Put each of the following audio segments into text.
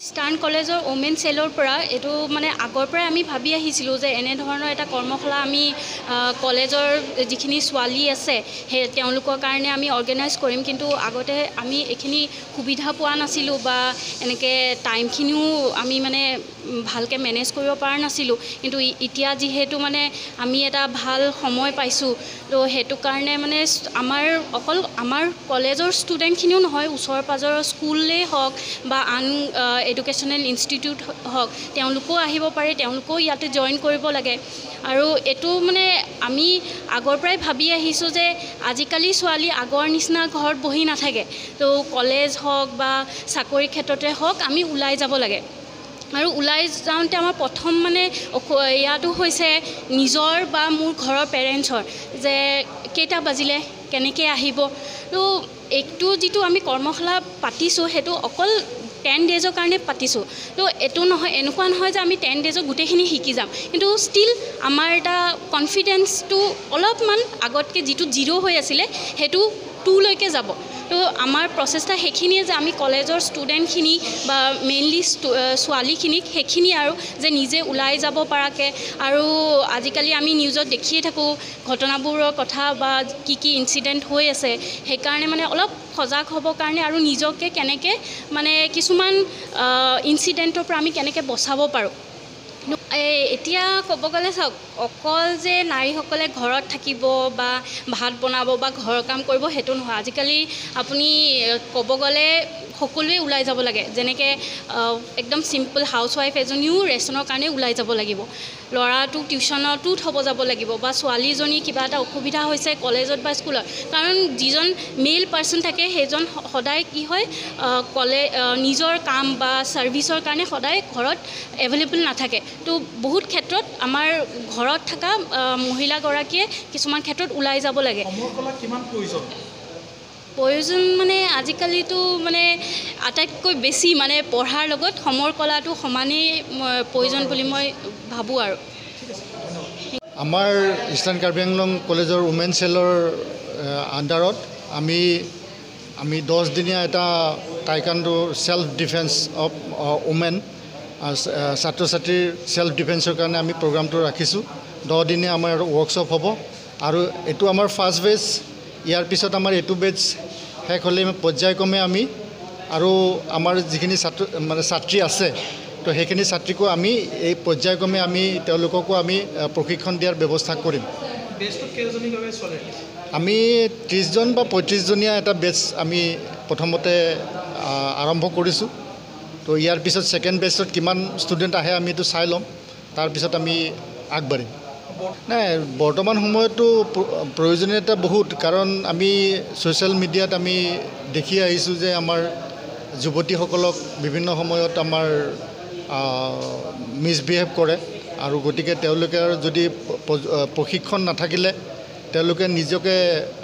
Stern কলেজৰ women চেলৰ পৰা এইটো মানে আগৰ পৰাই আমি ভাবি আহিছিলোঁ যে এনেধৰণৰ এটা কৰ্মশালা আমি কলেজৰ যিখিনি ছোৱালী আছে সেই তেওঁলোকৰ কাৰণে আমি অৰ্গেনাইজ কৰিম, কিন্তু আগতে আমি এইখিনি সুবিধা পোৱা নাছিলোঁ বা এনেকৈ টাইমখিনিও আমি মানে ভালকৈ মেনেজ কৰিব পৰা নাছিলোঁ। কিন্তু এতিয়া যিহেতু মানে আমি এটা ভাল সময় পাইছোঁ, তো সেইটো কাৰণে মানে আমাৰ অকল আমাৰ কলেজৰ ষ্টুডেণ্টখিনিও নহয়, ওচৰ পাজৰৰ স্কুলেই হওক বা আন এডুকেশ্যনেল ইনষ্টিটিউট হওক তেওঁলোকেও আহিব পাৰে, তেওঁলোকেও ইয়াতে জইন কৰিব লাগে। আৰু এইটো মানে আমি আগৰ পৰাই ভাবি আহিছোঁ যে আজিকালি ছোৱালী আগৰ নিচিনা ঘৰত বহি নাথাকে, তো কলেজ হওক বা চাকৰি ক্ষেত্ৰতে হওক আমি ওলাই যাব লাগে। আৰু ওলাই যাওঁতে আমাৰ প্ৰথম মানে ইয়াতো হৈছে নিজৰ বা মোৰ ঘৰৰ পেৰেণ্টছৰ যে কেইটা বাজিলে, কেনেকৈ আহিব। তো এইটো যিটো আমি কৰ্মশালা পাতিছোঁ সেইটো অকল 10 ডেজৰ কাৰণে পাতিছোঁ। তো এইটো নহয়, এনেকুৱা নহয় যে আমি 10 ডেজত গোটেইখিনি শিকি যাম, কিন্তু ষ্টিল আমাৰ এটা কনফিডেঞ্চটো অলপমান আগতকৈ যিটো 0 হৈ আছিলে সেইটো 2 লৈকে যাব। তো আমাৰ প্ৰচেষ্টা সেইখিনিয়ে যে আমি কলেজৰ ষ্টুডেণ্টখিনি বা মেইনলি ছোৱালীখিনিক সেইখিনি আৰু যে নিজে ওলাই যাব পৰাকৈ, আৰু আজিকালি আমি নিউজত দেখিয়ে থাকোঁ ঘটনাবোৰৰ কথা বা কি ইনচিডেণ্ট হৈ আছে, সেইকাৰণে মানে অলপ সজাগ হ'বৰ কাৰণে আৰু নিজকে কেনেকৈ মানে কিছুমান ইনচিডেণ্টৰ পৰা আমি কেনেকৈ বচাব পাৰোঁ। এতিয়া ক'ব গ'লে চাওক, অকল যে নাৰীসকলে ঘৰত থাকিব বা ভাত বনাব বা ঘৰৰ কাম কৰিব সেইটো নহয়। আজিকালি আপুনি ক'ব গ'লে সকলোৱে ওলাই যাব লাগে, যেনেকৈ একদম চিম্পল হাউচৱাইফ এজনীও ৰেচনৰ কাৰণে ওলাই যাব লাগিব, ল'ৰাটো টিউশ্যনতো থ'ব যাব লাগিব, বা ছোৱালীজনী কিবা এটা অসুবিধা হৈছে কলেজত বা স্কুলত, কাৰণ যিজন মেইল পাৰ্চন থাকে সেইজন সদায় কি হয় নিজৰ কাম বা ছাৰ্ভিচৰ কাৰণে সদায় ঘৰত এভেইলেবল নাথাকে। তো বহুত ক্ষেত্ৰত আমাৰ ঘৰত থকা মহিলাগৰাকীয়ে কিছুমান ক্ষেত্ৰত ওলাই যাব লাগে। প্ৰয়োজন মানে আজিকালিতো মানে আটাইতকৈ বেছি মানে পঢ়াৰ লগত সমৰ কলাটো সমানেই প্ৰয়োজন বুলি মই ভাবোঁ। আৰু আমাৰ ইষ্টাৰ্ণ কাৰ্বি আংলং কলেজৰ ওমেন চেলৰ আণ্ডাৰত আমি 10 দিনীয়া এটা taekwondo self defence of women ছাত্ৰ ছাত্ৰীৰ ছেল্ফ ডিফেন্সৰ কাৰণে আমি প্ৰগ্ৰামটো ৰাখিছোঁ। 10 দিনীয়া আমাৰ ৱৰ্কশ্বপ হ'ব, আৰু এইটো আমাৰ ফাৰ্ষ্ট বেচ। ইয়াৰ পিছত আমাৰ এইটো বেচ শেষ হ'লে পৰ্যায়ক্ৰমে আমি আৰু আমাৰ যিখিনি ছাত্ৰী আছে, তো সেইখিনি ছাত্ৰীকো আমি এই পৰ্যায়ক্ৰমে আমি তেওঁলোককো আমি প্ৰশিক্ষণ দিয়াৰ ব্যৱস্থা কৰিম। আমি 30জন বা 35জনীয়া এটা বেচ আমি প্ৰথমতে আৰম্ভ কৰিছোঁ। তো ইয়াৰ পিছত ছেকেণ্ড বেচত কিমান ষ্টুডেণ্ট আহে আমি এইটো চাই ল'ম, তাৰপিছত আমি আগবাঢ়িম। নাই, বৰ্তমান সময়তো প্ৰয়োজনীয়তা বহুত, কাৰণ আমি ছ'চিয়েল মিডিয়াত আমি দেখি আহিছোঁ যে আমাৰ যুৱতীসকলক বিভিন্ন সময়ত আমাৰ মিছবিহেভ কৰে, আৰু গতিকে তেওঁলোকে যদি প্ৰশিক্ষণ নাথাকিলে তেওঁলোকে নিজকে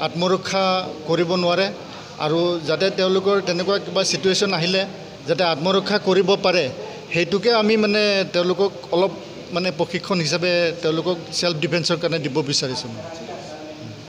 আত্মৰক্ষা কৰিব নোৱাৰে, আৰু যাতে তেওঁলোকৰ তেনেকুৱা কিবা ছিটুৱেশ্যন আহিলে যাতে আত্মৰক্ষা কৰিব পাৰে, সেইটোকে আমি মানে তেওঁলোকক অলপ মানে প্ৰশিক্ষণ হিচাপে তেওঁলোকক ছেল্ফ ডিফেন্সৰ কাৰণে দিব বিচাৰিছোঁ।